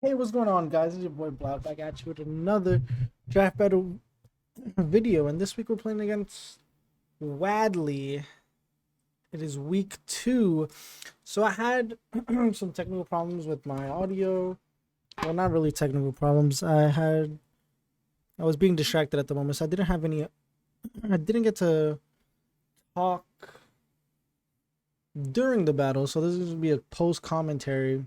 Hey, what's going on, guys? It's your boy Blob back at you with another draft battle video, and this week we're playing against Wadley. It is week 2, so I had some technical problems with my audio. Well, not really technical problems. I was being distracted at the moment, so I didn't have any. I didn't get to talk during the battle, so this is gonna be a post commentary.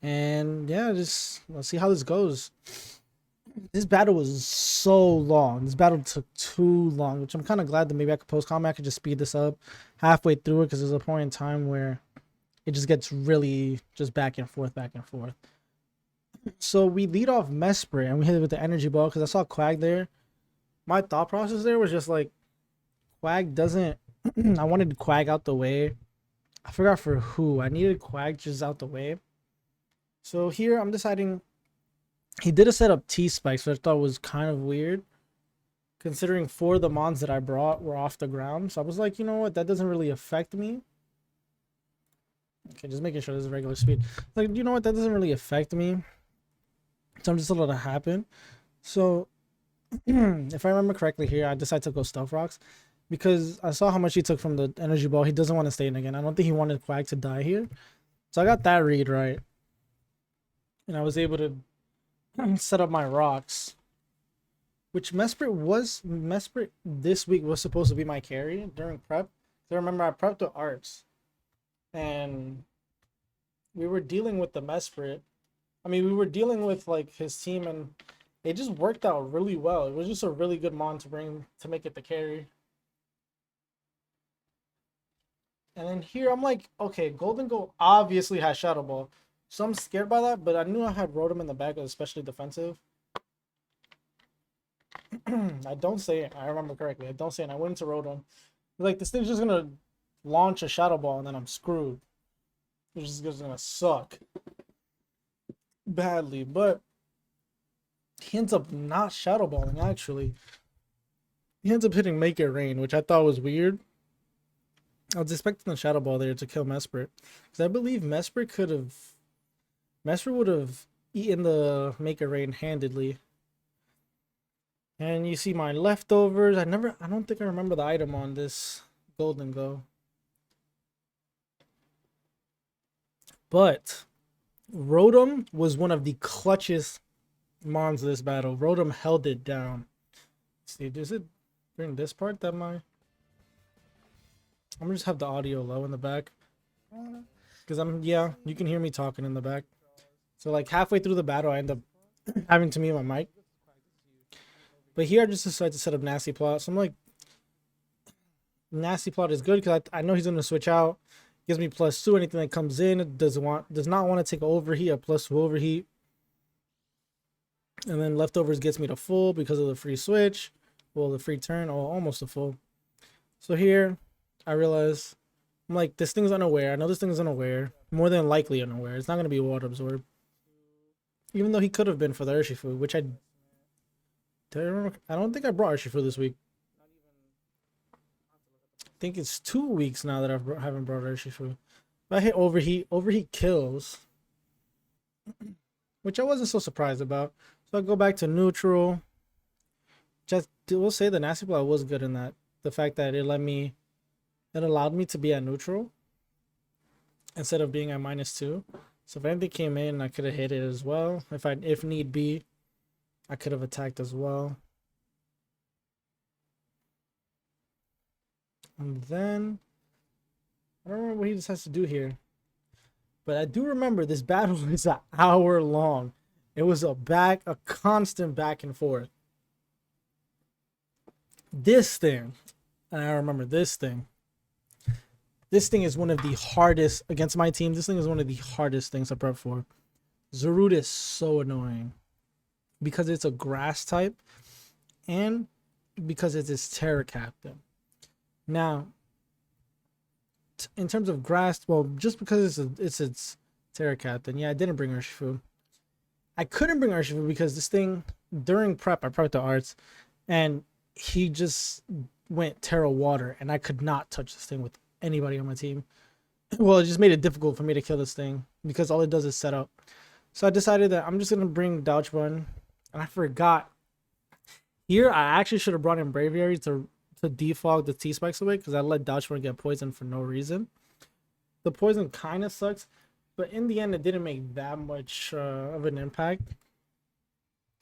And yeah, just let's see how this goes. This battle was so long. This battle took too long, which I'm kind of glad that maybe I could post comment. I could just speed this up halfway through it because there's a point in time where it just gets really just back and forth, back and forth. So we lead off Mesprit and we hit it with the energy ball because I saw Quag there. My thought process there was just like Quag doesn't. I wanted Quag out the way. I forgot for who. I needed Quag just out the way. So here I'm deciding. He did a set up T spikes, which I thought was kind of weird, considering 4 of the mons that I brought were off the ground. So I was like, you know what, that doesn't really affect me. Okay, just making sure this is regular speed. Like, you know what, that doesn't really affect me. So I'm just gonna let it happen. So if I remember correctly here, I decided to go Stealth Rocks because I saw how much he took from the energy ball. He doesn't want to stay in again. I don't think he wanted Quag to die here. So I got that read right. And I was able to set up my rocks. Which Mesprit this week was supposed to be my carry during prep. So remember I prepped with arts. And we were dealing with the Mesprit. I mean, we were dealing with like his team and it just worked out really well. It was just a really good mon to bring to make it the carry. And then here I'm like, okay, Golden Goat obviously has Shadow Ball. So I'm scared by that, but I knew I had Rotom in the back, especially defensive. I don't say it. I remember correctly. I don't say it. I went into Rotom. Like, this thing's just gonna launch a Shadow Ball and then I'm screwed. It's just gonna suck badly. But he ends up not Shadow Balling, actually. He ends up hitting Make It Rain, which I thought was weird. I was expecting the Shadow Ball there to kill Mesprit. Because I believe Mesprit would have eaten the Make It Rain handedly. And you see my leftovers. I don't think I remember the item on this Golden Go. But Rotom was one of the clutchest mons of this battle. Rotom held it down. Let's see, does it bring this part that I'm gonna just have the audio low in the back. Because you can hear me talking in the back. So like halfway through the battle, I end up having to mute my mic. But here I just decided to set up Nasty Plot. So I'm like, Nasty Plot is good because I know he's going to switch out. Gives me +2. Anything that comes in, it does not want to take an overheat, a +2 overheat. And then leftovers gets me to full because of the free switch. Well, the free turn, or almost a full. So here, I realize, I'm like, this thing's unaware. I know this thing's unaware. More than likely unaware. It's not going to be Water Absorb. Even though he could have been for the Urshifu, which I don't think I brought Urshifu this week. I think it's 2 weeks now that I haven't brought Urshifu. If I hit overheat, overheat kills. Which I wasn't so surprised about. So I go back to neutral. Just we'll say the Nasty Plot was good in that. The fact that it allowed me to be at neutral instead of being at -2. So if anything came in, I could have hit it as well. If need be, I could have attacked as well. And then I don't remember what he decides to do here. But I do remember this battle was an hour long. It was a constant back and forth. This thing, and I remember this thing. This thing is one of the hardest against my team. This thing is one of the hardest things to prep for. Zarude is so annoying because it's a grass type and because it's its Terra Captain. Now, in terms of grass, well, just because it's its Terra Captain, yeah, I didn't bring Urshifu. I couldn't bring Urshifu because this thing, during prep, I prepped the arts, and he just went Terra Water, and I could not touch this thing with anybody on my team. Well, it just made it difficult for me to kill this thing because all it does is set up. So I decided that I'm just gonna bring Dodge Bun, and I forgot. Here, I actually should have brought in Braviary to defog the T-Spikes away because I let Dodge Bun get poisoned for no reason. The poison kind of sucks, but in the end, it didn't make that much of an impact.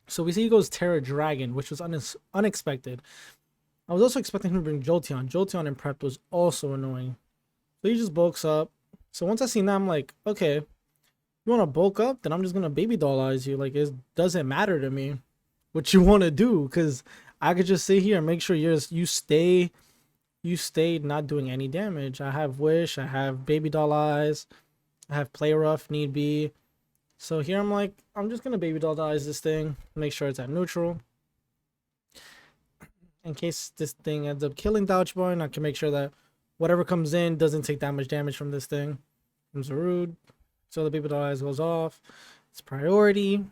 So we see he goes Terra Dragon, which was unexpected. I was also expecting him to bring Jolteon. Jolteon in prep was also annoying. So he just bulks up. So once I see that, I'm like, okay, you want to bulk up? Then I'm just going to baby dollize you. Like, it doesn't matter to me what you want to do, because I could just sit here and make sure you stay not doing any damage. I have Wish, I have Baby Doll Eyes, I have Play Rough need be. So here I'm like, I'm just gonna Baby Doll Eyes this thing, make sure it's at neutral. In case this thing ends up killing Dodgebun, I can make sure that whatever comes in doesn't take that much damage from this thing. From Zarude. So the Baby Doll Eyes goes off. It's priority.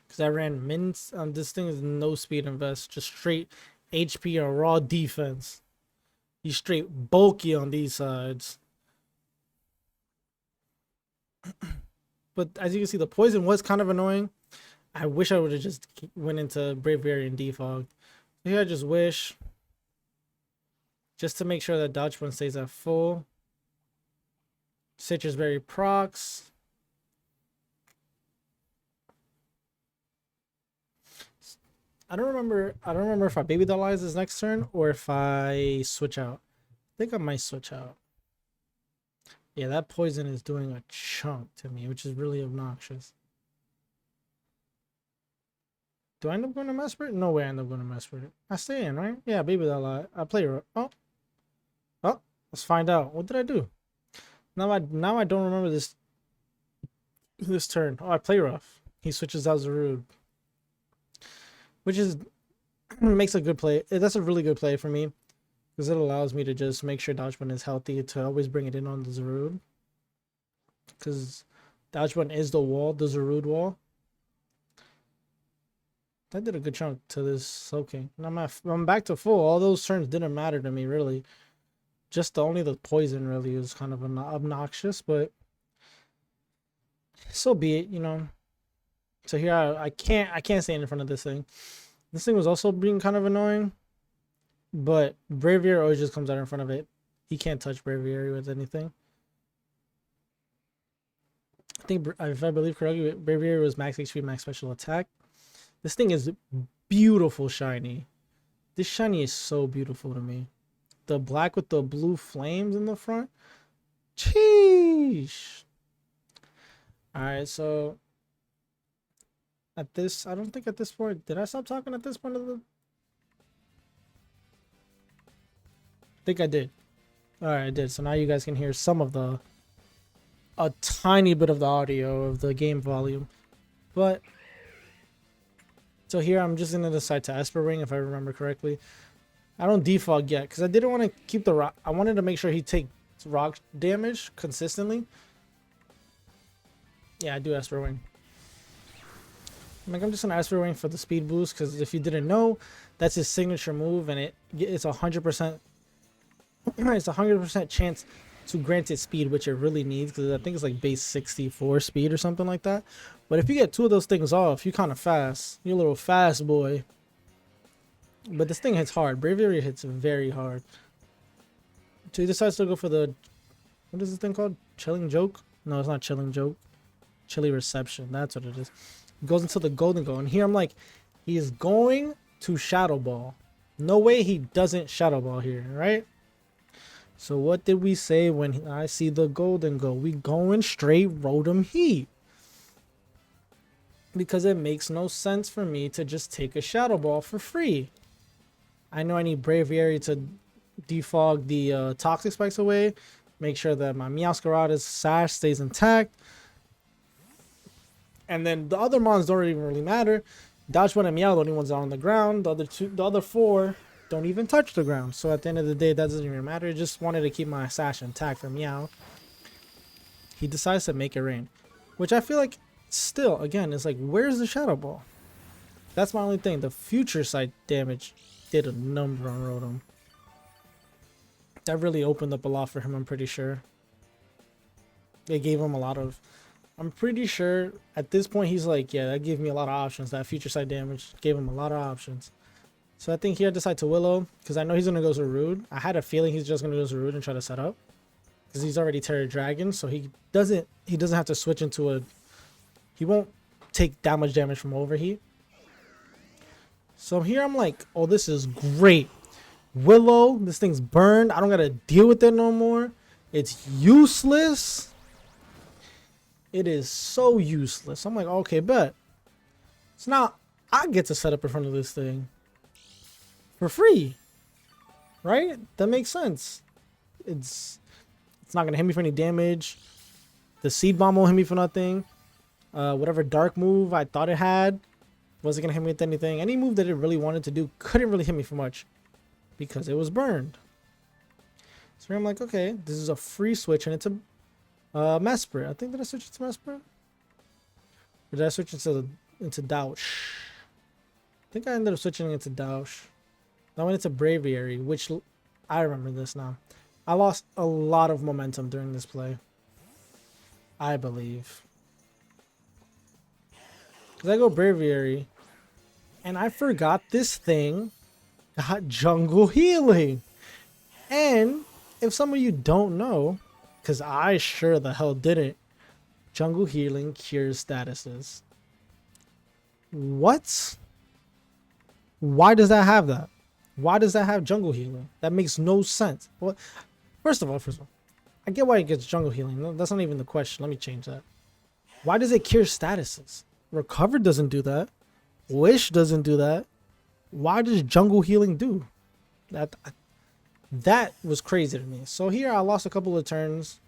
Because I ran mints. This thing is no speed invest, just straight HP or raw defense. He's straight bulky on these sides. But as you can see, the poison was kind of annoying. I wish I would have just went into Braviary and defogged. So here I just wish. Just to make sure that Dodge One stays at full. Citrus Berry procs. I don't remember if I Baby Dollize this next turn or if I switch out. I think I might switch out. Yeah, that poison is doing a chunk to me, which is really obnoxious. Do I end up going to mess with it? No way I end up going to mess with it. I stay in, right? Yeah, Baby Dollize. I play her. Oh, let's find out. What did I do? Now I don't remember this turn. Oh, I play rough. He switches out Zarude, which is makes a good play. That's a really good play for me because it allows me to just make sure Dodgebun is healthy to always bring it in on the Zarude, because Dodgebun is the wall, the Zarude wall. That did a good chunk to this soaking. I'm back to full. All those turns didn't matter to me really. Just only the poison really was kind of obnoxious, but so be it, you know. So here I can't stand in front of this thing. This thing was also being kind of annoying, but Braviary always just comes out in front of it. He can't touch Braviary with anything. I think, if I believe correctly, Braviary was max HP, max special attack. This thing is beautiful shiny. This shiny is so beautiful to me. The black with the blue flames in the front. Sheesh. Alright, so I don't think at this point, did I stop talking at this point of the? I think I did. Alright, I did. So now you guys can hear a tiny bit of the audio of the game volume. But so here I'm just gonna decide to Esper Ring if I remember correctly. I don't defog yet because I didn't want to keep the rock. I wanted to make sure he takes rock damage consistently. Yeah, I do Esper Wing. I'm just gonna Esper Wing for the speed boost, because if you didn't know, that's his signature move, and it's 100%. It's 100% chance to grant it speed, which it really needs, because I think it's like base 64 speed or something like that. But if you get two of those things off, you're kind of fast. You're a little fast boy. But this thing hits hard. Braviary hits very hard. So he decides to go for the, what is this thing called? Chilling Joke? No, it's not Chilling Joke. Chilly Reception. That's what it is. He goes into the Golden Go. And here I'm like, he is going to Shadow Ball. No way he doesn't Shadow Ball here, right? So what did we say when I see the Golden Go? We going straight Rotom Heat. Because it makes no sense for me to just take a Shadow Ball for free. I know I need Braviary to defog the Toxic Spikes away. Make sure that my Meowscarada's Sash stays intact. And then the other mons don't even really matter. Dodgebun and Meow, the only ones on the ground. The other four don't even touch the ground. So at the end of the day, that doesn't even matter. I just wanted to keep my Sash intact for Meow. He decides to make it rain. Which I feel like still, again, it's like, where's the Shadow Ball? That's my only thing. The future sight damage did a number on Rotom. That really opened up a lot for him, I'm pretty sure. It gave him a lot of I'm pretty sure at this point he's like, yeah, that gave me a lot of options. That future side damage gave him a lot of options. So I think here I decide to Willow because I know he's gonna go to Rude. I had a feeling he's just gonna go to Rude and try to set up because he's already Terror Dragon, so he doesn't have to switch into a. He won't take that much damage from Overheat. So here I'm like, oh, this is great. Willow, this thing's burned. I don't gotta deal with it no more. It's useless. It is so useless. I'm like, okay, bet. So now I get to set up in front of this thing for free, right? That makes sense. It's not gonna hit me for any damage. The seed bomb won't hit me for nothing. Whatever dark move I thought it had wasn't gonna hit me with anything. Any move that it really wanted to do couldn't really hit me for much because it was burned. So I'm like, okay, this is a free switch, and it's a Mesprit. I think, did I switch it to Mesprit? Or did I switch it into Douche? I think I ended up switching it to Douche. I went into Braviary, which I remember this now. I lost a lot of momentum during this play, I believe. Because I go Braviary, and I forgot this thing got jungle healing. And if some of you don't know, because I sure the hell didn't, jungle healing cures statuses. What? Why does that have that? Why does that have jungle healing? That makes no sense. Well, first of all, I get why it gets jungle healing. No, that's not even the question. Let me change that. Why does it cure statuses? Recover doesn't do that. Wish doesn't do that. Why does jungle healing do that? That was crazy to me. So here I lost a couple of turns.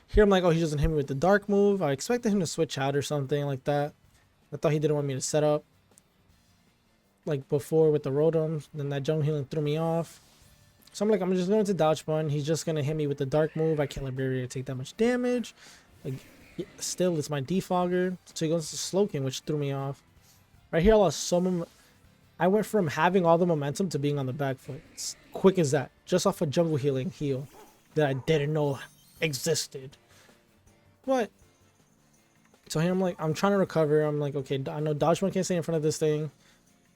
Here I'm like, oh, he doesn't hit me with the dark move. I expected him to switch out or something like that. I thought he didn't want me to set up like before with the Rotom. Then that jungle healing threw me off. So I'm like, I'm just going to dodge bun. He's just going to hit me with the dark move. I can't let barrier take that much damage. Like, still, it's my defogger. So he goes to Slowking, which threw me off. Right here, I lost so I went from having all the momentum to being on the back foot. It's quick as that. Just off a jungle healing heal that I didn't know existed. But, so here I'm like, I'm trying to recover. I'm like, okay, I know Dodge Bun can't stay in front of this thing.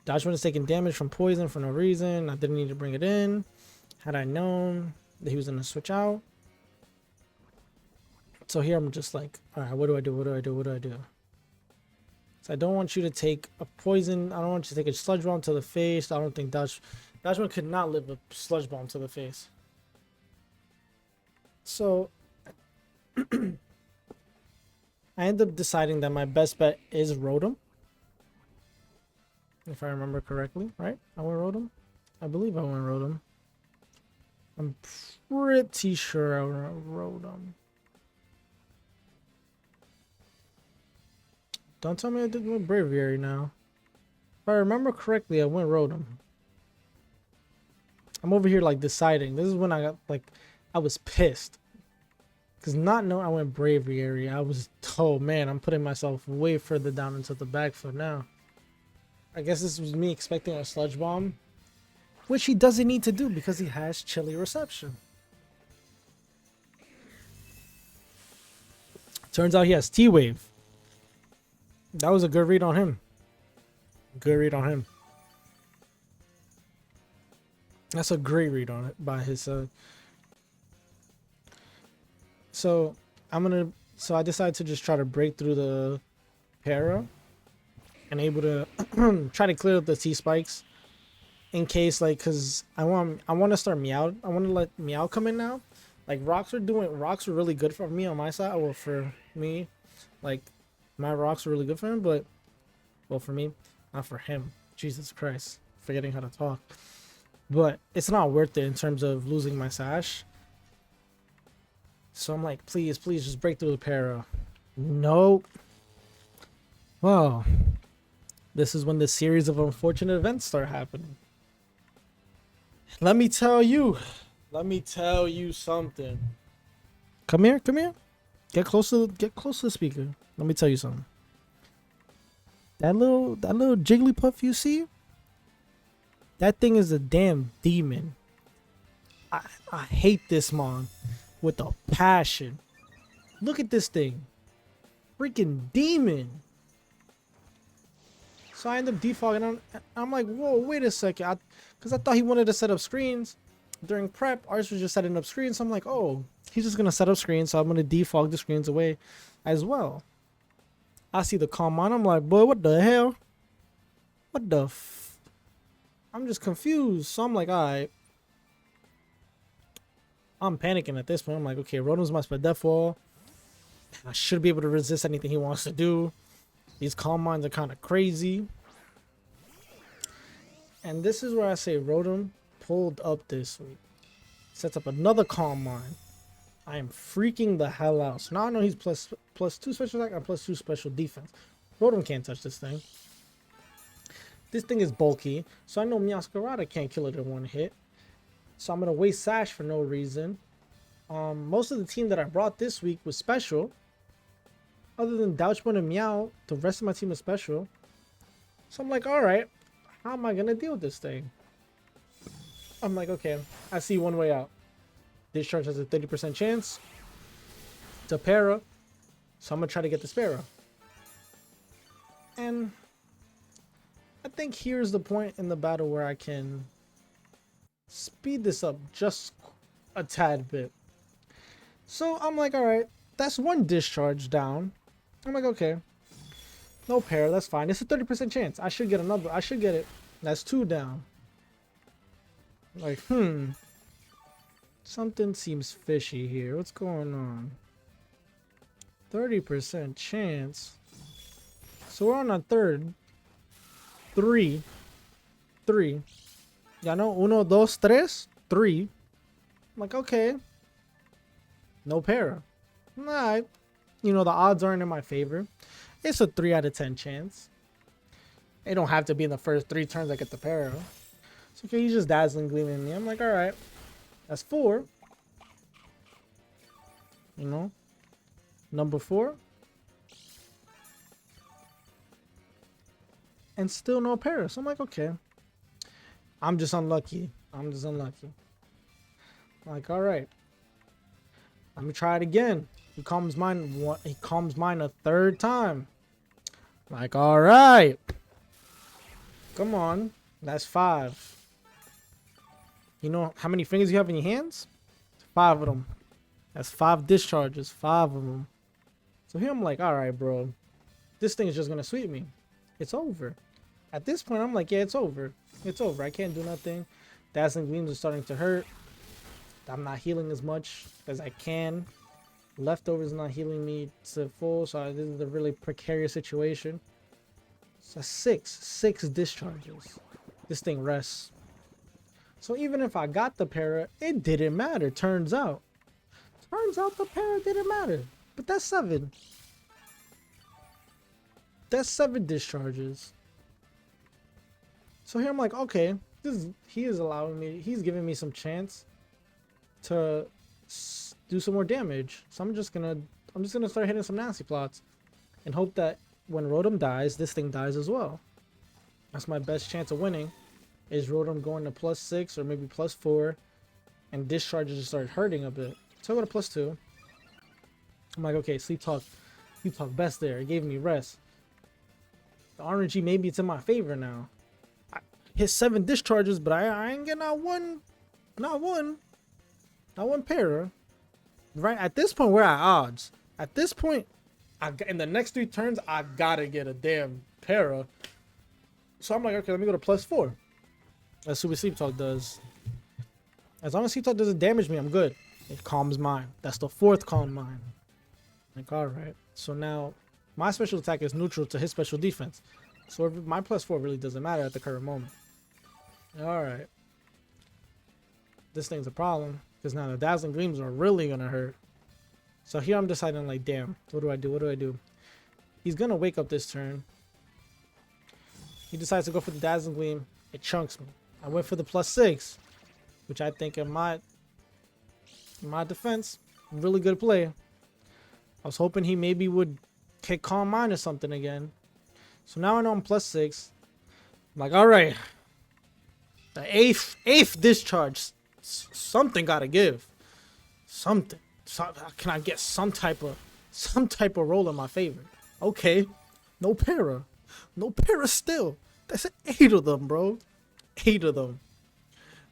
Dodge Bun is taking damage from poison for no reason. I didn't need to bring it in. Had I known that he was going to switch out. So here I'm just like, all right, what do I do? What do I do? What do I do? So I don't want you to take a poison. I don't want you to take a sludge bomb to the face. I don't think Dodge Bun could not live a sludge bomb to the face. So I end up deciding that my best bet is Rotom. If I remember correctly, right? I went Rotom. I believe I went Rotom. I'm pretty sure I went Rotom. Don't tell me I didn't win Braviary now. If I remember correctly, I went Rotom. I'm over here like deciding. This is when I got like, I was pissed. Because not knowing I went Braviary, I was told, man, I'm putting myself way further down into the back foot now. I guess this was me expecting a Sludge Bomb, which he doesn't need to do because he has Chilly Reception. Turns out he has T-Wave. That was a good read on him. Good read on him. That's a great read on it by his So I decided to just try to break through the para and able to try to clear up the T-spikes in case, like, cause I want to start Meow. I want to let Meow come in now. Like rocks are really good for me on my side. Well, for me, like my rocks are really good for him, but well, for me, not for him. Jesus Christ, forgetting how to talk. But it's not worth it in terms of losing my sash. So I'm like, please, just break through the para. Nope. Well, this is when the series of unfortunate events start happening. Let me tell you something. Come here. Get close to the speaker. Let me tell you something. That little Jigglypuff you see? That thing is a damn demon. I hate this mon with a passion. Look at this thing. Freaking demon. So I end up defaulting. I'm like, whoa, wait a second. Because I thought he wanted to set up screens. During prep, ours was just setting up screens. So I'm like, oh, he's just going to set up screens. So I'm going to defog the screens away as well. I see the comment. I'm like, boy, what the hell? What the I'm just confused. So I'm like, all right. I'm panicking at this point. I'm like, okay, Rotom's my split deathfall. I should be able to resist anything he wants to do. These calm mines are kind of crazy. And this is where I say Rotom pulled up this week. Sets up another calm mine. I am freaking the hell out. So now I know he's plus 2 special attack and plus 2 special defense. Rotom can't touch this thing. This thing is bulky. So I know Meowscarada can't kill it in one hit. So I'm going to waste Sash for no reason. Most of the team that I brought this week was special. Other than Douchbone and Meow, the rest of my team is special. So I'm like, alright, how am I going to deal with this thing? I'm like, okay, I see one way out. Discharge has a 30% chance to para. So I'm going to try to get the Sparrow. And I think here's the point in the battle where I can speed this up just a tad bit. So I'm like, alright, that's one discharge down. I'm like, okay, no para, that's fine. It's a 30% chance. I should get another. I should get it. That's 2 down. Like, something seems fishy here. What's going on? 30% chance. So we're on a third. 3. Ya know, 1, 2, 3. 3. I'm like, okay. No para. Alright. You know, the odds aren't in my favor. It's a 3 out of 10 chance. It don't have to be in the first 3 turns I get the para. So okay, he's just dazzling gleaming me. I'm like, alright. That's 4. You know? Number 4. And still no para. So I'm like, okay. I'm just unlucky. I'm like, alright. Let me try it again. He calms mine a 3rd time. Like, alright. Come on. That's 5. You know how many fingers you have in your hands? 5 of them. That's 5 discharges. 5 of them. So here I'm like, alright, bro. This thing is just going to sweep me. It's over. At this point, I'm like, yeah, it's over. It's over. I can't do nothing. Dazzling Gleams are starting to hurt. I'm not healing as much as I can. Leftovers not healing me to full, so this is a really precarious situation. So 6 discharges. This thing rests. So even if I got the para, it didn't matter. Turns out the para didn't matter. But that's 7. That's 7 discharges. So here I'm like, okay, he is allowing me. He's giving me some chance to do some more damage. So I'm just gonna start hitting some nasty plots and hope that when Rotom dies, this thing dies as well. That's my best chance of winning, is Rotom going to +6 or maybe +4 and discharges just start hurting a bit. So I go to +2. I'm like, okay, sleep talk best there. It gave me rest. The RNG, maybe it's in my favor now. I hit 7 discharges, but I ain't getting not one para. Right at this point, we're at odds. At this point, in the next 3 turns, I gotta get a damn para. So I'm like, okay, let me go to +4. Let's see what Sleep Talk does. As long as Sleep Talk doesn't damage me, I'm good. It calms mine. That's the 4th calm mine. Like, alright. So now, my special attack is neutral to his special defense. So my +4 really doesn't matter at the current moment. Alright. This thing's a problem. Because now the Dazzling Gleams are really going to hurt. So here I'm deciding, like, damn. What do I do? He's going to wake up this turn. He decides to go for the Dazzling Gleam. It chunks me. I went for the +6. Which I think in my defense, really good play. I was hoping he maybe would hit Calm Mind or something again. So now I know I'm +6. I'm like, alright. The 8th discharge. Something gotta give. Something. Can I get some type of some type of roll in my favor. Okay, no para. No para still. That's 8 of them, bro. 8 of them.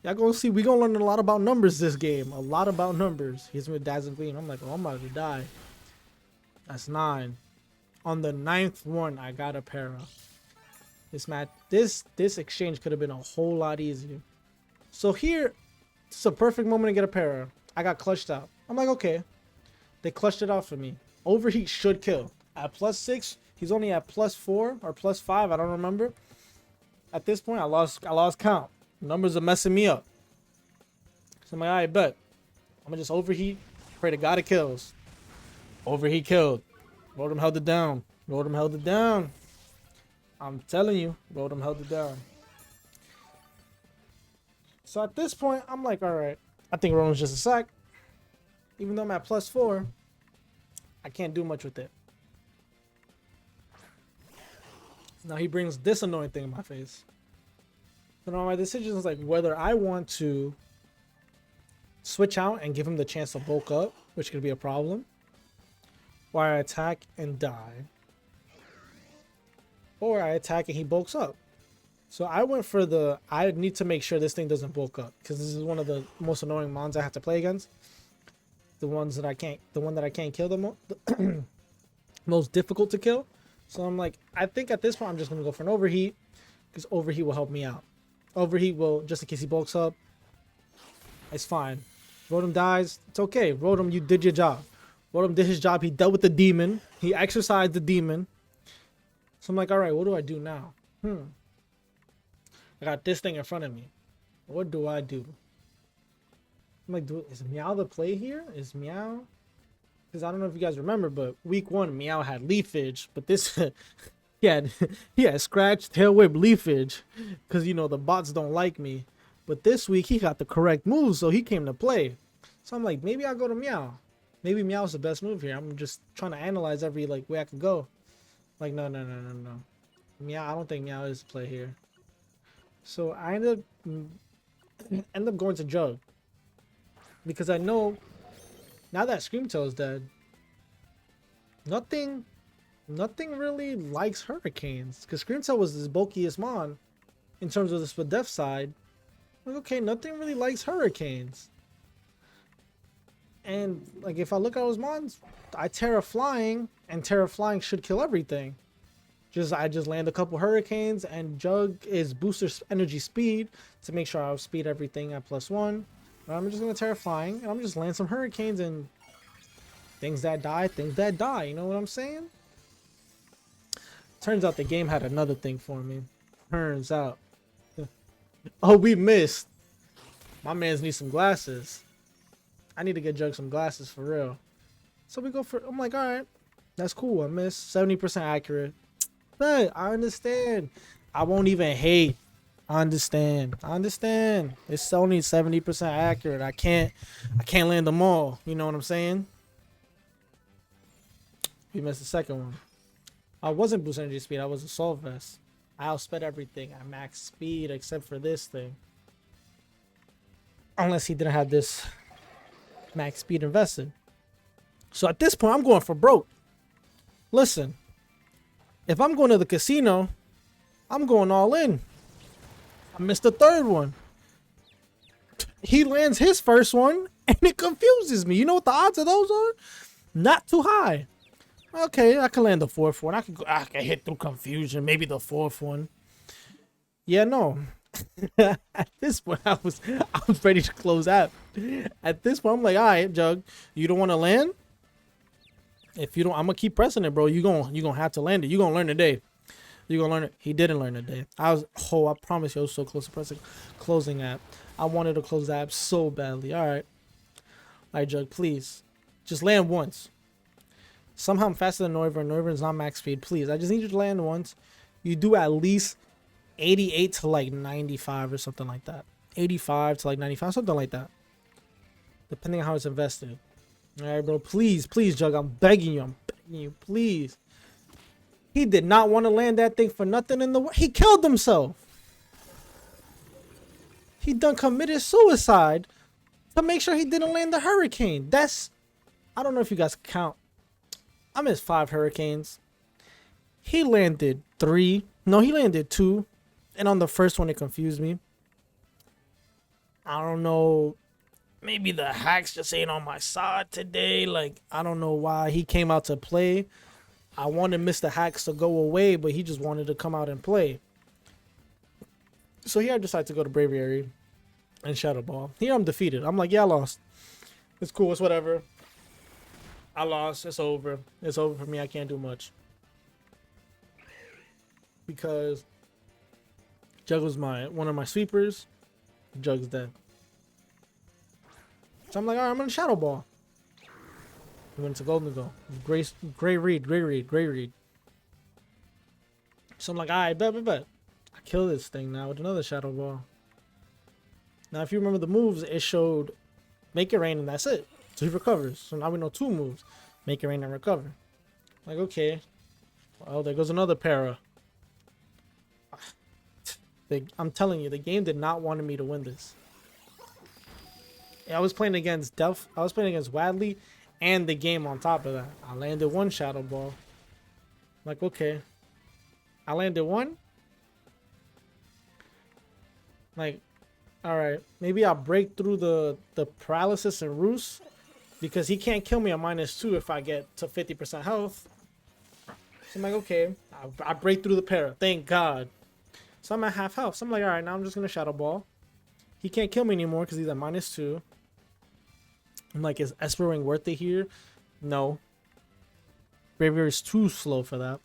Y'all gonna see, we gonna learn a lot about numbers this game. A lot about numbers. He's with Dazzling Gleam. I'm like, oh, I'm about to die. That's 9. On the 9th one, I got a para. This exchange could have been a whole lot easier. So here, it's a perfect moment to get a para. I got clutched out. I'm like, okay. They clutched it out for me. Overheat should kill. At +6, he's only at +4 or +5. I don't remember. At this point, I lost count. Numbers are messing me up. So I'm like, alright, bet. I'm gonna just overheat. Pray to God it kills. Overheat killed. Rotom held it down. Rotom held it down. I'm telling you, Rotom held it down. So at this point, I'm like, alright. I think Rotom's just a sack. Even though I'm at +4, I can't do much with it. Now he brings this annoying thing in my face. So now my decision is like whether I want to switch out and give him the chance to bulk up, which could be a problem, or I attack and die, or I attack and he bulks up. So I went for the, I need to make sure this thing doesn't bulk up, because this is one of the most annoying mons I have to play against. The one that I can't kill the most difficult to kill. So I'm like, I think at this point I'm just gonna go for an overheat, because overheat will help me out. Overheat will, just in case he bulks up, it's fine. Rotom dies, it's okay. Rotom, you did your job. Rotom did his job. He dealt with the demon. He exercised the demon. So I'm like, all right, what do I do now? I got this thing in front of me. What do I do? I'm like, is Meow the play here? Is Meow? Because I don't know if you guys remember, but week 1, Meow had leafage. But this, he had scratch, tail whip, leafage. Because, you know, the bots don't like me. But this week, he got the correct move, so he came to play. So I'm like, maybe I'll go to Meow. Maybe Meow's the best move here. I'm just trying to analyze every like way I could go. Like, no. Meow, I don't think Meow is the play here. So I end up going to Jug. Because I know, now that Screamtail is dead, nothing really likes Hurricanes. Because Screamtail was his bulkiest mon in terms of the Spadef side. Like, okay, nothing really likes Hurricanes. And like, if I look at those mons, I Terra Flying, and Terra Flying should kill everything. I just land a couple Hurricanes, and Jug is booster energy speed to make sure I'll speed everything at +1. But I'm just gonna Terra Flying, and I'm just land some Hurricanes, and things that die. You know what I'm saying? Turns out the game had another thing for me. Turns out. Oh, we missed. My mans need some glasses. I need to get Jug some glasses for real. So we go for, I'm like, all right, that's cool. I missed 70% accurate. But I understand. I won't even hate. I understand. It's only 70% accurate. I can't land them all. You know what I'm saying? We missed the second one. I wasn't boost energy speed. I was assault vest. I outsped everything. I max speed except for this thing. Unless he didn't have this max speed invested. So at this point, I'm going for broke. Listen, if I'm going to the casino, I'm going all in. I missed the third one. He lands his first one, and it confuses me. You know what the odds of those are? Not too high. Okay, I can land the fourth one. I can hit through confusion. Maybe the fourth one. Yeah, no. At this point, I was ready to close out. At this point, I'm like, all right, Jug, you don't want to land? If you don't, I'm gonna keep pressing it, bro. You gonna have to land it. You gonna learn today. You gonna learn it. He didn't learn today. I promise you, I was so close to pressing closing app. I wanted to close the app so badly. All right, Jug, please, just land once. Somehow I'm faster than Noivern. Noivern's not max speed. Please, I just need you to land once. You do at least 88 to like 95 or something like that. 85 to like 95, something like that. Depending on how it's invested. All right, bro. Please, Jug. I'm begging you. Please. He did not want to land that thing for nothing in the world. He killed himself. He done committed suicide to make sure he didn't land the Hurricane. I don't know if you guys count. I missed 5 hurricanes. He landed 3. No, he landed 2. And on the first one, it confused me. I don't know. Maybe the hacks just ain't on my side today. Like, I don't know why he came out to play. I wanted Mr. Hacks to go away, but he just wanted to come out and play. So here I decided to go to Braviary and Shadow Ball. Here I'm defeated. I'm like, yeah, I lost. It's cool. It's whatever. I lost. It's over. It's over for me. I can't do much. Because Jug was one of my sweepers. Jug's dead. So I'm like, all right, I'm going to Shadow Ball. He went to Golden Go. Gray Reed. So I'm like, all right, bet. I kill this thing now with another Shadow Ball. Now, if you remember the moves, it showed Make It Rain and that's it. So he recovers. So now we know 2 moves. Make It Rain and recover. Like, okay. Well, there goes another para. I'm telling you, the game did not want me to win this. I was playing against I was playing against Wadley and the game on top of that. I landed 1 Shadow Ball. Like, okay. I landed 1. Like, alright. Maybe I'll break through the paralysis and roost. Because he can't kill me at -2 if I get to 50% health. So I'm like, okay. I break through the para. Thank God. So I'm at half health. So I'm like, alright, now I'm just going to Shadow Ball. He can't kill me anymore because he's at -2. I'm like, is Esper Wing worth it here? No. Braviary is too slow for that.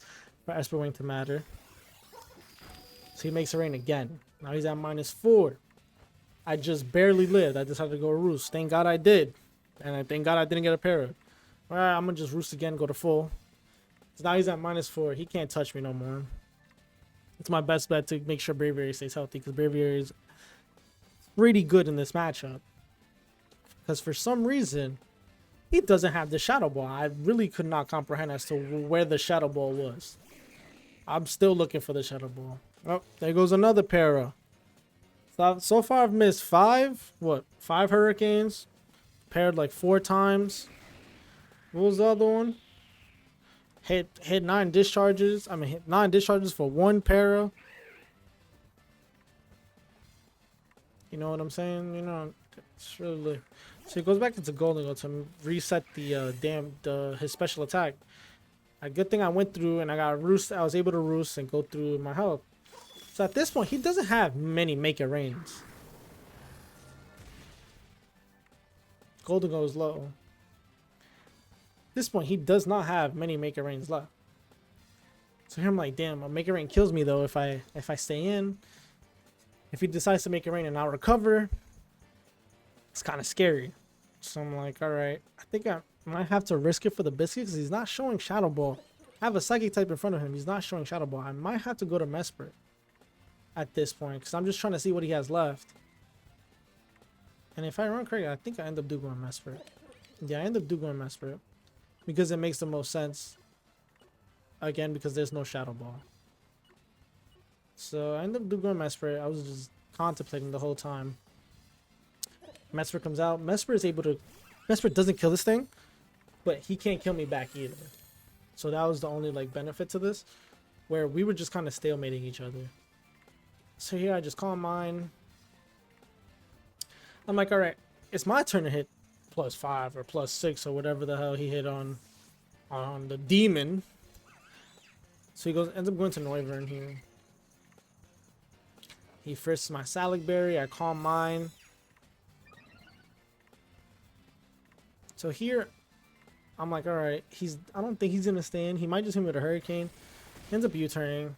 For Esper Wing to matter. So he makes it rain again. Now he's at -4. I just barely lived. I decided to go Roost. Thank God I did. And I thank God I didn't get a para. Alright, I'm going to just Roost again, go to full. So now he's at -4. He can't touch me no more. It's my best bet to make sure Braviary stays healthy. Because Braviary is pretty good in this matchup. Because for some reason, he doesn't have the Shadow Ball. I really could not comprehend as to where the Shadow Ball was. I'm still looking for the Shadow Ball. Oh, there goes another para. So far I've missed 5 hurricanes. Paired like 4 times. What was the other one? Hit 9 discharges. Hit 9 discharges for 1 para. You know what I'm saying? You know, it's really. So he goes back into Golden Go to reset his special attack. A good thing I went through and I got Roost. I was able to Roost and go through my health. So at this point, he doesn't have many Make It Rains. Golden Go is low. At this point, he does not have many Make It Rains left. So here I'm like, damn, a Make It Rain kills me though if I stay in. If he decides to Make It Rain and I'll recover, it's kind of scary. So I'm like, all right, I think I might have to risk it for the biscuit because he's not showing Shadow Ball. I have a Psychic type in front of him. He's not showing Shadow Ball. I might have to go to Mesprit at this point because I'm just trying to see what he has left. And if I remember correctly, I think I end up going Mesprit. Yeah, I end up going Mesprit because it makes the most sense. Again, because there's no Shadow Ball. So I end up going Mesprit. I was just contemplating the whole time. Mesprit comes out. Mesprit doesn't kill this thing, but he can't kill me back either. So that was the only benefit to this, where we were just kind of stalemating each other. So here I just Calm Mind. I'm like, all right, it's my turn to hit +5 or +6 or whatever the hell he hit on the demon. So he ends up going to Noivern here. He frisks my Salic Berry. I Calm Mind. So here, I'm like, all right, I don't think he's gonna stay in. He might just hit me with a Hurricane. Ends up U-turning.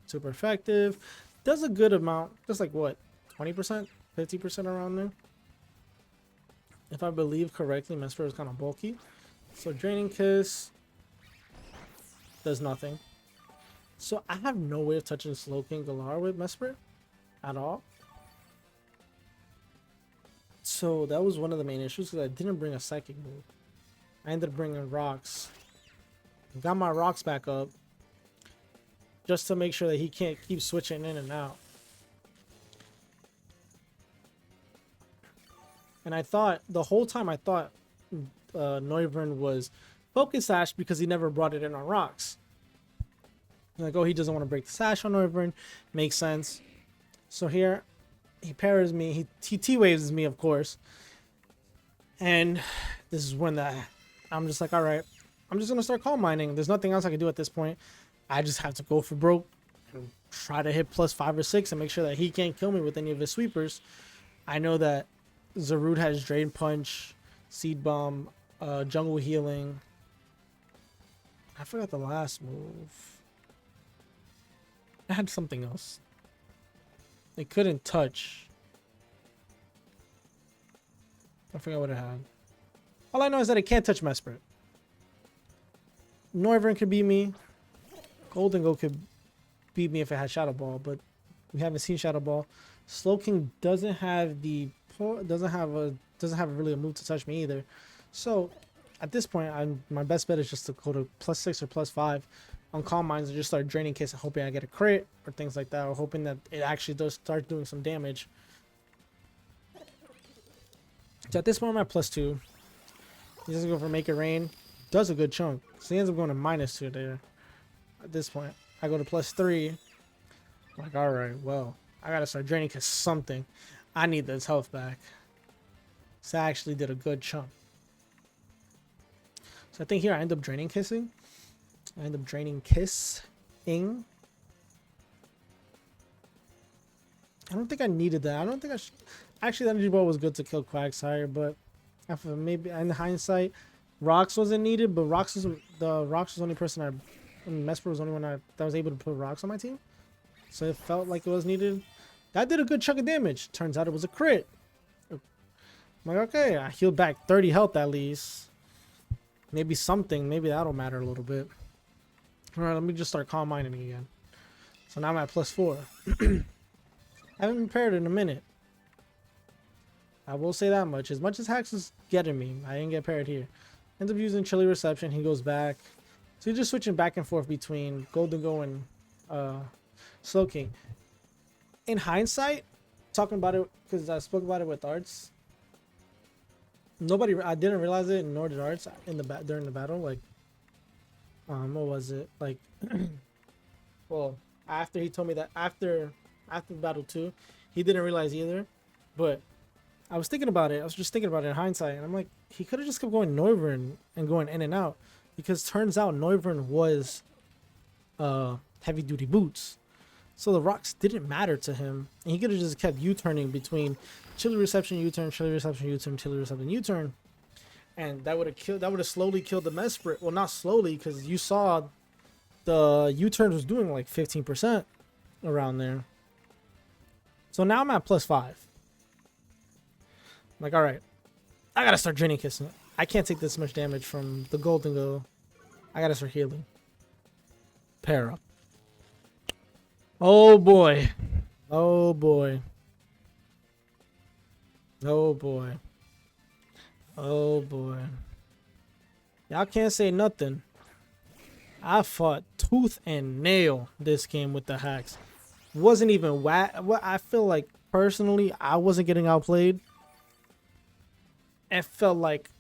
Super effective. Does a good amount. Just like what, 20%, 50% around there. If I believe correctly, Mesprit is kind of bulky. So Draining Kiss does nothing. So I have no way of touching Slowking Galar with Mesprit at all. So that was one of the main issues because I didn't bring a Psychic move. I ended up bringing Rocks. Got my Rocks back up just to make sure that he can't keep switching in and out. And I thought, the whole time I thought Noivern was Focus Sash because he never brought it in on rocks. Like, oh, he doesn't want to break the Sash on Noivern. Makes sense. So here, he parries me. He T-waves me, of course. And this is when I'm just like, all right, I'm just going to start Calm Minding. There's nothing else I can do at this point. I just have to go for broke and try to hit +5 or 6 and make sure that he can't kill me with any of his sweepers. I know that Zarude has Drain Punch, Seed Bomb, Jungle Healing. I forgot the last move. I had something else. It couldn't touch. I forgot what it had. All I know is that it can't touch Mesprit. Noivern could beat me. Golden Go could beat me if it had Shadow Ball, but we haven't seen Shadow Ball. Slowking doesn't have really a move to touch me either. So at this point, my best bet is just to go to +6 or +5 on Calm Minds and just start draining kits and hoping I get a crit or things like that, or hoping that it actually does start doing some damage. So at this point, I'm at +2. He doesn't go for Make It Rain. Does a good chunk. So he ends up going to -2 there. At this point, I go to +3. I'm like, alright, well, I gotta start draining because something. I need this health back. So I actually did a good chunk. So I think here I end up draining kissing. I end up draining kissing. I don't think I needed that. I don't think I should. Actually, the energy ball was good to kill Quagsire, but after maybe in hindsight, Rocks wasn't needed. But Rocks was the only person Mesper was the only one that was able to put Rocks on my team. So it felt like it was needed. That did a good chunk of damage. Turns out it was a crit. I'm like, okay, I healed back 30 health at least. Maybe something. Maybe that'll matter a little bit. All right, let me just start Calm Minding again. So now I'm at +4. I haven't been paired in a minute. I will say that much. As Hax is getting me, I didn't get paired here. Ends up using Chilly Reception. He goes back. So you're just switching back and forth between Golden Go and Slowking. In hindsight, talking about it because I spoke about it with Arts. I didn't realize it, nor did Arts during the battle. Like, what was it? Like, well, after he told me that after battle 2, he didn't realize either. But I was thinking about it. I was just thinking about it in hindsight, and I'm like, he could have just kept going Noivern and going in and out, because turns out Noivern was heavy duty boots. So the rocks didn't matter to him, and he could have just kept U-turning between Chilly Reception, U-turn, Chilly Reception, U-turn, Chilly Reception, U-turn, and that would have slowly killed the Mesprit. Well, not slowly, because you saw the U-turn was doing like 15% around there. So now I'm at +5. I'm like, all right, I gotta start draining kissing. I can't take this much damage from the Golden Go. I gotta start healing. Pair up. Oh boy. Oh boy. Oh boy. Oh boy. Y'all can't say nothing. I fought tooth and nail this game with the hacks. Wasn't even what I feel like personally, I wasn't getting outplayed. It felt like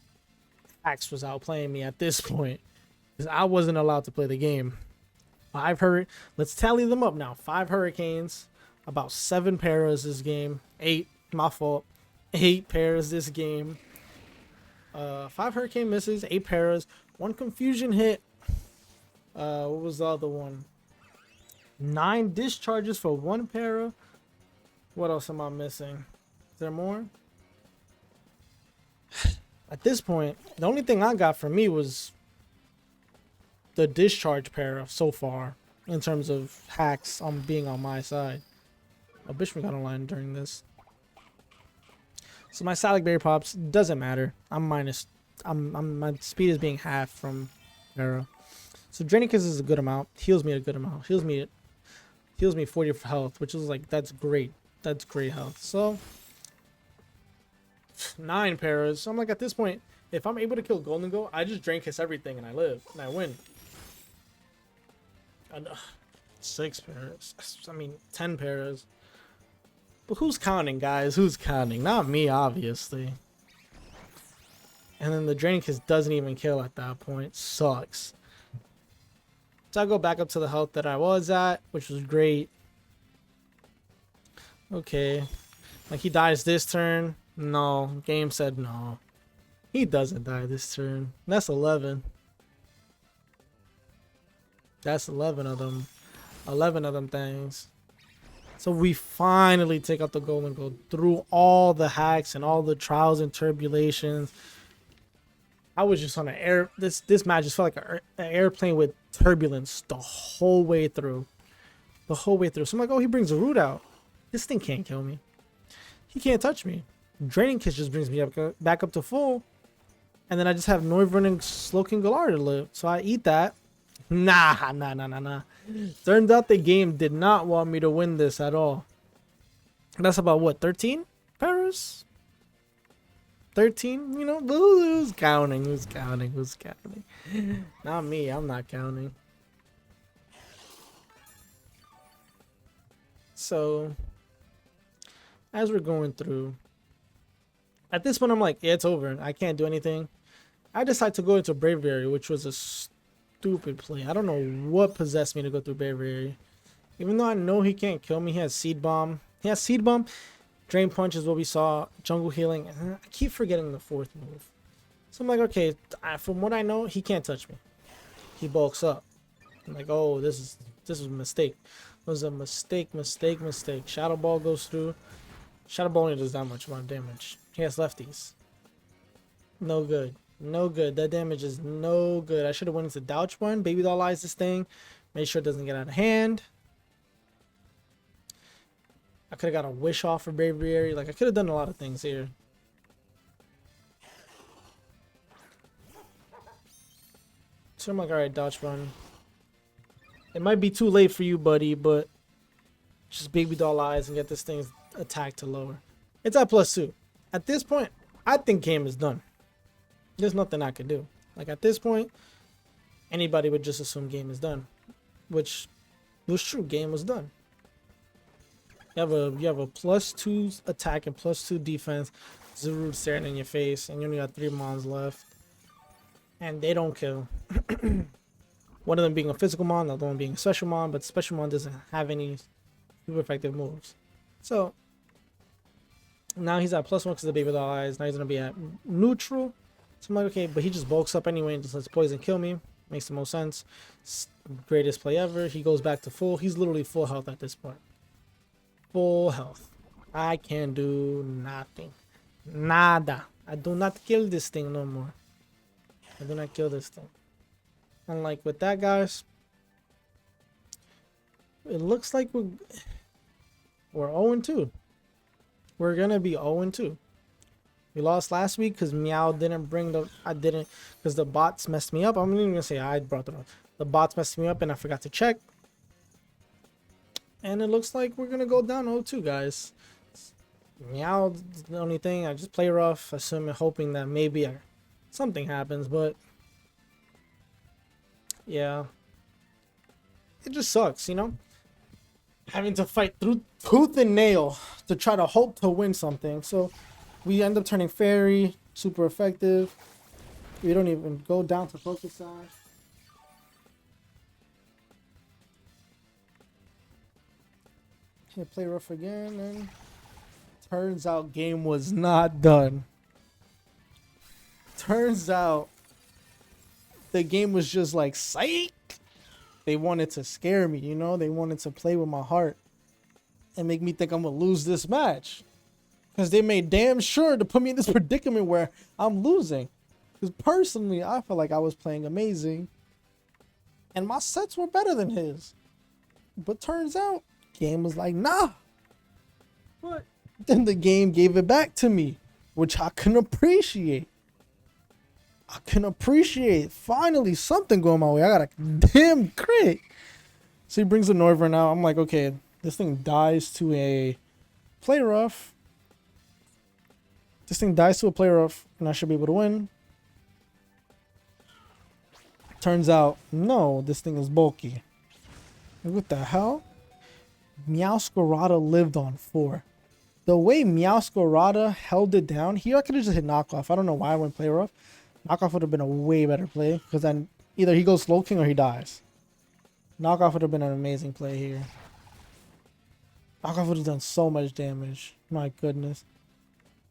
hacks was outplaying me at this point, because I wasn't allowed to play the game. 5 hurricanes. Let's tally them up now. 5 hurricanes, about 7 paras this game. 8, my fault. 8 paras this game. 5 hurricane misses, 8 paras, 1 confusion hit. What was the other one? 9 discharges for 1 para. What else am I missing? Is there more? At this point, the only thing I got from me was the discharge para so far, in terms of hacks on being on my side. Oh, Bishop got online during this. So my Salic Berry Pops doesn't matter. My speed is being half from para. So Draining Kiss is a good amount. Heals me a good amount. Heals me 40 for health, which is like, that's great. That's great health. So 9 paras. So I'm like, at this point, if I'm able to kill Golden Go, I just Drain Kiss everything and I live and I win. And 6 paras. I mean 10 paras. But who's counting, guys? Who's counting? Not me, obviously. And then the Draining Kiss doesn't even kill at that point. Sucks. So I go back up to the health that I was at, which was great. Okay. Like, he dies this turn. No. Game said no. He doesn't die this turn. That's 11. That's 11 of them. 11 of them things. So we finally take out the goal and go through all the hacks and all the trials and tribulations. I was just on an air. This match just felt like an airplane with turbulence the whole way through. The whole way through. So I'm like, oh, he brings a root out. This thing can't kill me. He can't touch me. Draining Kiss just brings me back up to full. And then I just have Noivern and Slowking Galar to live. So I eat that. Nah. Turns out the game did not want me to win this at all. That's about what, 13 Paris? 13, you know, who's counting? Who's counting? Who's counting? Not me, I'm not counting. So, as we're going through, at this point, I'm like, yeah, it's over. I can't do anything. I decided to go into Bravery, which was a stupid play. I don't know what possessed me to go through Bravery. Even though I know he can't kill me, he has Seed Bomb. He has Seed Bomb. Drain Punch is what we saw. Jungle Healing. I keep forgetting the fourth move. So I'm like, okay, from what I know, he can't touch me. He bulks up. I'm like, oh, this was a mistake. It was a mistake. Shadow Ball goes through. Shadow Ball only does that much amount of damage. He has lefties. No good. No good. That damage is no good. I should have went into Douch one. Baby Doll Eyes this thing. Make sure it doesn't get out of hand. I could have got a wish off for Bravery. Like, I could have done a lot of things here. So I'm like, alright, Dodge Run. It might be too late for you, buddy, but just Baby Doll Eyes and get this thing's attack to lower. It's at +2. At this point, I think game is done. There's nothing I could do. Like, at this point, anybody would just assume game is done. Which was true. Game was done. You have a +2 attack and +2 defense. Zuru staring in your face, and you only got 3 mons left. And they don't kill. One of them being a physical mon, the other one being a special mon, but special mon doesn't have any super effective moves. So now he's at +1 because of the Baby Doll Eyes. Now he's gonna be at neutral. So I'm like, okay, but he just bulks up anyway and just lets poison kill me. Makes the most sense. Greatest play ever. He goes back to full. He's literally full health at this point. Full health. I can do nothing. Nada. I do not kill this thing no more. I do not kill this thing. And like with that, guys, it looks like we're 0-2. We're gonna be 0-2. We lost last week because Meow didn't bring the. I didn't because the bots messed me up. I'm not even gonna say I brought it up. The bots messed me up and I forgot to check. And it looks like we're gonna go down 0-2, guys. Meow, the only thing. I just play rough, assuming, hoping that maybe something happens, but yeah, it just sucks, you know, having to fight through tooth and nail to try to hope to win something. So we end up turning Fairy, super effective. We don't even go down to focus side. Can't play rough again, and turns out game was not done. Turns out the game was just like, psych. They wanted to scare me, you know? They wanted to play with my heart and make me think I'm going to lose this match. Because they made damn sure to put me in this predicament where I'm losing. Because personally, I felt like I was playing amazing. And my sets were better than his. But turns out, game was like, nah. But then the game gave it back to me, which I can appreciate. I can appreciate finally something going my way. I got a damn crit. So he brings the Noivern out. I'm like, okay, this thing dies to a play rough. This thing dies to a play rough, and I should be able to win. Turns out, no, this thing is bulky. What the hell? Meow Scarada lived on 4. The way Meowscarada held it down, here I could have just hit knockoff. I don't know why I went play rough. Knockoff would have been a way better play because then either he goes slow king or he dies. Knockoff would have been an amazing play here. Knockoff would have done so much damage. My goodness.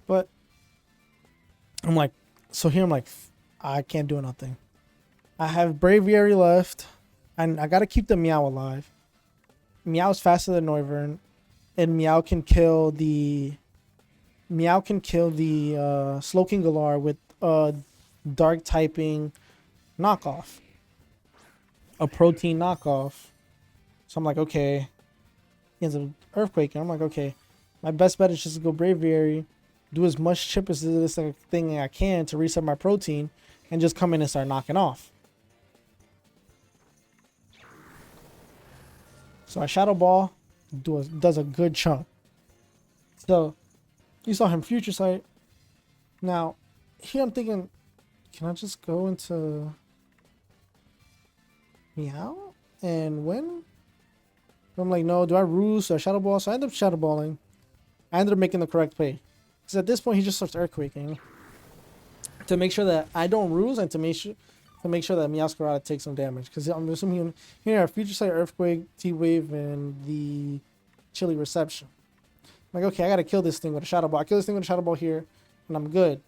But I'm like, so here I'm like, I can't do nothing. I have Braviary left, and I gotta keep the Meow alive. Meow's faster than Noivern, and Meow can kill the Slow King Galar with dark typing knockoff, a protein knockoff. So I'm like, okay. He ends up earthquaking. I'm like, okay, my best bet is just to go Braviary, do as much chip as this thing I can to reset my protein, and just come in and start knocking off. So I Shadow Ball, does a good chunk. So you saw him Future Sight. Now here I'm thinking, can I just go into Meow and win? I'm like, no, do I ruse or Shadow Ball? So I end up Shadow Balling. I ended up making the correct play. Because at this point, he just starts Earthquaking. To make sure that I don't ruse and to make sure that Meowscarada takes some damage. Because I'm assuming here are Future Sight, Earthquake, T-Wave, and the Chilly Reception. I'm like, okay, I got to kill this thing with a Shadow Ball. I kill this thing with a Shadow Ball here, and I'm good.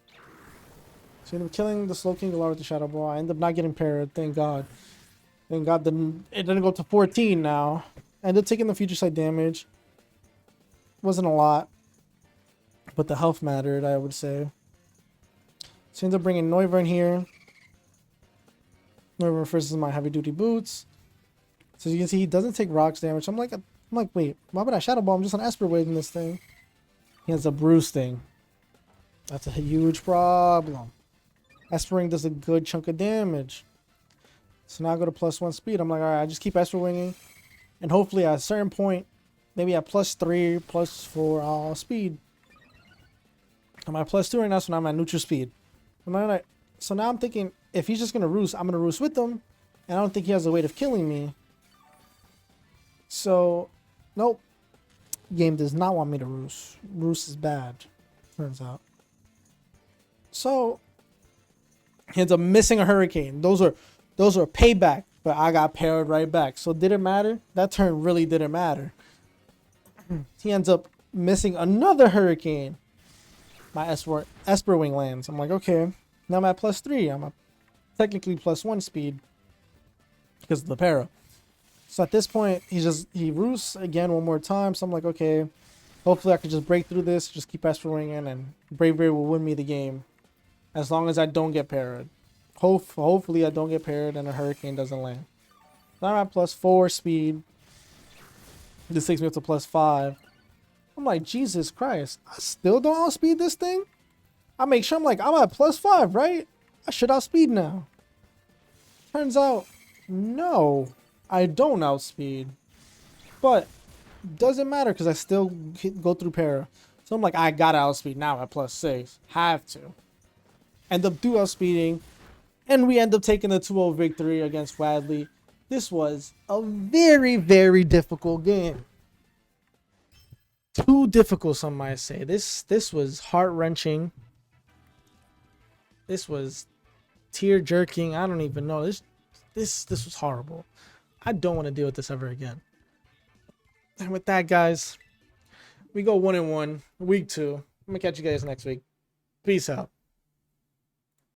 So I end up killing the Slow King Galar with the Shadow Ball. I end up not getting parried, thank God. Thank God it didn't go to 14 now. I ended up taking the Future Sight damage. Wasn't a lot, but the health mattered, I would say. So I ended up bringing Noivern here. Noivern versus my heavy duty boots. So you can see he doesn't take rocks damage. I'm like, wait, why would I Shadow Ball? I'm just on Esper waving this thing. He ends up roosting. That's a huge problem. Espering does a good chunk of damage. So now I go to +1 speed. I'm like, alright, I just keep Esper winging. And hopefully at a certain point, maybe at +3, +4, I'll speed. I'm at +2 right now, so now I'm at neutral speed. So now I'm thinking, if he's just going to roost, I'm going to roost with him. And I don't think he has a way of killing me. So, nope. Game does not want me to roost. Roost is bad, turns out. So, he ends up missing a Hurricane. Those are payback, but I got parried right back. So did it matter? That turn really didn't matter. He ends up missing another Hurricane. My Esper Wing lands. I'm like, okay, now I'm at +3. I'm at technically +1 speed because of the para. So at this point, he roosts again one more time. So I'm like, okay, hopefully I can just break through this, just keep Esper Winging, and Bravery will win me the game as long as I don't get parried. Hopefully I don't get parried and a Hurricane doesn't land. Now I'm at +4 speed. This takes me up to +5. I'm like, Jesus Christ, I still don't outspeed this thing? I make sure I'm like, I'm at +5, right? I should outspeed now. Turns out, no, I don't outspeed. But doesn't matter because I still go through para. So I'm like, I gotta outspeed now at +6. Have to. End up outspeeding. And we end up taking the 2-0 victory against Wadley. This was a very, very difficult game. Too difficult, some might say. This was heart-wrenching. This was tear-jerking. I don't even know. This was horrible. I don't want to deal with this ever again. And with that, guys, we go 1-1, week 2. I'm going to catch you guys next week. Peace out.